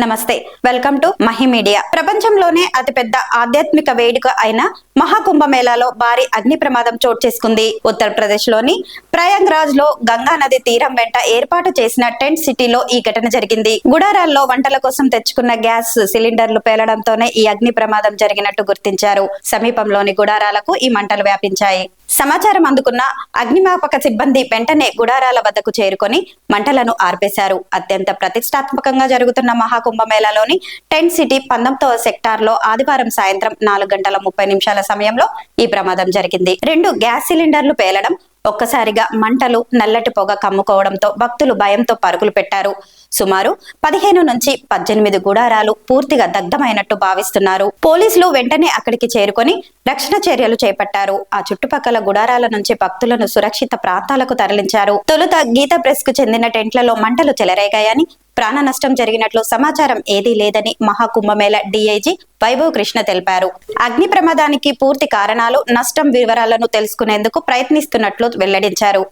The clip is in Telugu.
నమస్తే, వెల్కమ్ టు మహి మీడియా. ప్రపంచంలోనే అతిపెద్ద ఆధ్యాత్మిక వేడుక అయిన మహాకుంభమేళాలో భారీ అగ్ని ప్రమాదం చోటు చేసుకుంది. ఉత్తరప్రదేశ్ లోని ప్రయాగ్రాజ్ లో గంగా నది తీరం వెంట ఏర్పాటు చేసిన టెంట్ సిటీలో ఈ ఘటన జరిగింది. గుడారాల్లో వంటల కోసం తెచ్చుకున్న గ్యాస్ సిలిండర్లు పేలడంతోనే ఈ అగ్ని ప్రమాదం జరిగినట్టు గుర్తించారు. సమీపంలోని గుడారాలకు ఈ మంటలు వ్యాపించాయి. సమాచారం అందుకున్న అగ్నిమాపక సిబ్బంది వెంటనే గుడారాల వద్దకు చేరుకొని మంటలను ఆర్పేశారు. అత్యంత ప్రతిష్టాత్మకంగా జరుగుతున్న మహాకుంభమేళాలోని టెంట్ సిటీ 19వ సెక్టార్ లో ఆదివారం సాయంత్రం 4:30 సమయంలో ఈ ప్రమాదం జరిగింది. 2 గ్యాస్ సిలిండర్లు పేలడం, ఒక్కసారిగా మంటలు నల్లటి పొగ కమ్ముకోవడంతో భక్తులు భయంతో పరుగులు పెట్టారు. సుమారు 15 నుంచి 18 గుడారాలు పూర్తిగా దగ్ధమైనట్టు భావిస్తున్నారు. పోలీసులు వెంటనే అక్కడికి చేరుకొని రక్షణ చర్యలు చేపట్టారు. ఆ చుట్టుపక్కల గుడారాల నుంచి భక్తులను సురక్షిత ప్రాంతాలకు తరలించారు. తొలుత గీతా ప్రెస్ కు చెందిన టెంట్లలో మంటలు చెలరేగాయని, ప్రాణ నష్టం జరిగినట్లు సమాచారం ఏదీ లేదని మహాకుంభమేళ డీఐజీ వైభవ్ కృష్ణ తెలిపారు. అగ్ని ప్రమాదానికి పూర్తి కారణాలు, నష్టం వివరాలను తెలుసుకునేందుకు ప్రయత్నిస్తున్నట్లు వెల్లడించారు.